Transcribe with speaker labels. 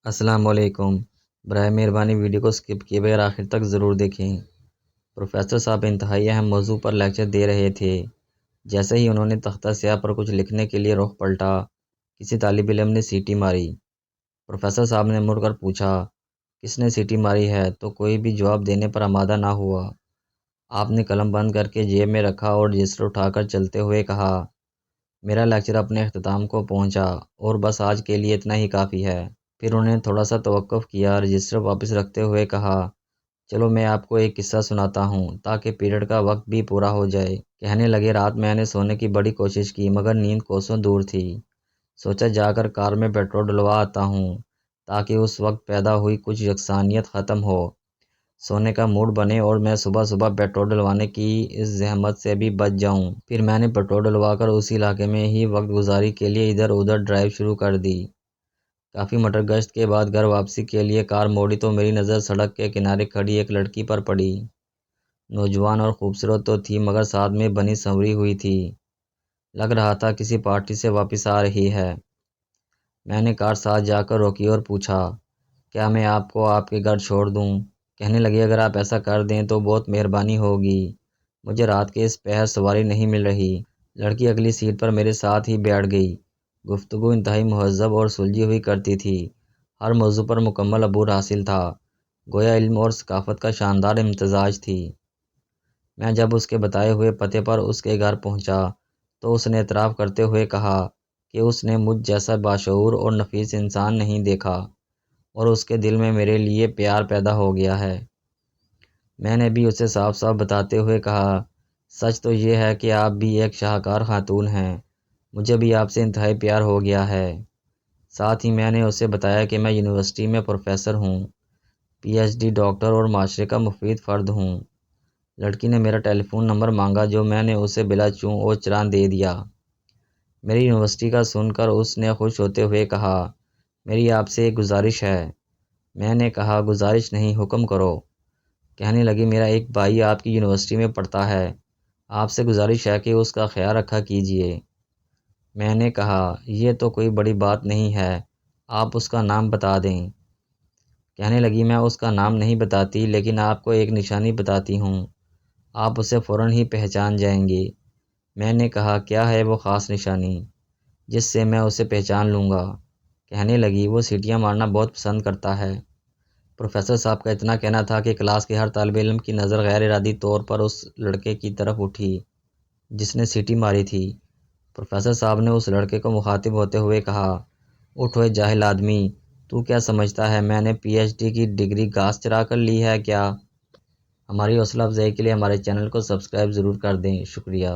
Speaker 1: السلام علیکم۔ براہ مہربانی ویڈیو کو سکپ کیے بغیر آخر تک ضرور دیکھیں۔ پروفیسر صاحب انتہائی اہم موضوع پر لیکچر دے رہے تھے۔ جیسے ہی انہوں نے تختہ سیاہ پر کچھ لکھنے کے لیے رخ پلٹا، کسی طالب علم نے سیٹی ماری۔ پروفیسر صاحب نے مڑ کر پوچھا، کس نے سیٹی ماری ہے؟ تو کوئی بھی جواب دینے پر آمادہ نہ ہوا۔ آپ نے قلم بند کر کے جیب میں رکھا اور رجسٹر اٹھا کر چلتے ہوئے کہا، میرا لیکچر اپنے اختتام کو پہنچا اور بس آج کے لیے اتنا ہی کافی ہے۔ پھر انہوں نے تھوڑا سا توقف کیا، رجسٹر واپس رکھتے ہوئے کہا، چلو میں آپ کو ایک قصہ سناتا ہوں تاکہ پیریڈ کا وقت بھی پورا ہو جائے۔ کہنے لگے، رات میں نے سونے کی بڑی کوشش کی مگر نیند کوسوں دور تھی۔ سوچا جا کر کار میں پیٹرول ڈلوا آتا ہوں تاکہ اس وقت پیدا ہوئی کچھ یکسانیت ختم ہو، سونے کا موڈ بنے اور میں صبح صبح پیٹرول ڈلوانے کی اس زحمت سے بھی بچ جاؤں۔ پھر میں نے پیٹرول ڈلوا کر اسی علاقے میں ہی وقت گزاری کے لیے ادھر ادھر ڈرائیو شروع کر دی۔ کافی مٹر گشت کے بعد گھر واپسی کے لیے کار موڑی تو میری نظر سڑک کے کنارے کھڑی ایک لڑکی پر پڑی۔ نوجوان اور خوبصورت تو تھی مگر ساتھ میں بنی سنوری ہوئی تھی، لگ رہا تھا کسی پارٹی سے واپس آ رہی ہے۔ میں نے کار ساتھ جا کر روکی اور پوچھا، کیا میں آپ کو آپ کے گھر چھوڑ دوں؟ کہنے لگی، اگر آپ ایسا کر دیں تو بہت مہربانی ہوگی، مجھے رات کے اس پہر سواری نہیں مل رہی۔ لڑکی اگلی سیٹ پر میرے ساتھ ہی بیٹھ گئی۔ گفتگو انتہائی مہذب اور سلجھی ہوئی کرتی تھی، ہر موضوع پر مکمل عبور حاصل تھا، گویا علم اور ثقافت کا شاندار امتزاج تھی۔ میں جب اس کے بتائے ہوئے پتے پر اس کے گھر پہنچا تو اس نے اعتراف کرتے ہوئے کہا کہ اس نے مجھ جیسا باشعور اور نفیس انسان نہیں دیکھا اور اس کے دل میں میرے لیے پیار پیدا ہو گیا ہے۔ میں نے بھی اسے صاف صاف بتاتے ہوئے کہا، سچ تو یہ ہے کہ آپ بھی ایک شاہکار خاتون ہیں، مجھے بھی آپ سے انتہائی پیار ہو گیا ہے۔ ساتھ ہی میں نے اسے بتایا کہ میں یونیورسٹی میں پروفیسر ہوں، پی ایچ ڈی ڈاکٹر اور معاشرے کا مفید فرد ہوں۔ لڑکی نے میرا ٹیلی فون نمبر مانگا جو میں نے اسے بلا چوں اور چران دے دیا۔ میری یونیورسٹی کا سن کر اس نے خوش ہوتے ہوئے کہا، میری آپ سے ایک گزارش ہے۔ میں نے کہا، گزارش نہیں، حکم کرو۔ کہنے لگی، میرا ایک بھائی آپ کی یونیورسٹی میں پڑھتا ہے، آپ سے گزارش ہے کہ اس کا خیال رکھا کیجیے۔ میں نے کہا، یہ تو کوئی بڑی بات نہیں ہے، آپ اس کا نام بتا دیں۔ کہنے لگی، میں اس کا نام نہیں بتاتی لیکن آپ کو ایک نشانی بتاتی ہوں، آپ اسے فوراً ہی پہچان جائیں گے۔ میں نے کہا، کیا ہے وہ خاص نشانی جس سے میں اسے پہچان لوں گا؟ کہنے لگی، وہ سیٹیاں مارنا بہت پسند کرتا ہے۔ پروفیسر صاحب کا اتنا کہنا تھا کہ کلاس کے ہر طالب علم کی نظر غیر ارادی طور پر اس لڑکے کی طرف اٹھی جس نے سیٹی ماری تھی۔ پروفیسر صاحب نے اس لڑکے کو مخاطب ہوتے ہوئے کہا، اٹھ ہوئے جاہل آدمی، تو کیا سمجھتا ہے میں نے پی ایچ ڈی کی ڈگری گھاس چرا کر لی ہے کیا؟ ہماری حوصلہ افزائی کے لیے ہمارے چینل کو سبسکرائب ضرور کر دیں، شکریہ۔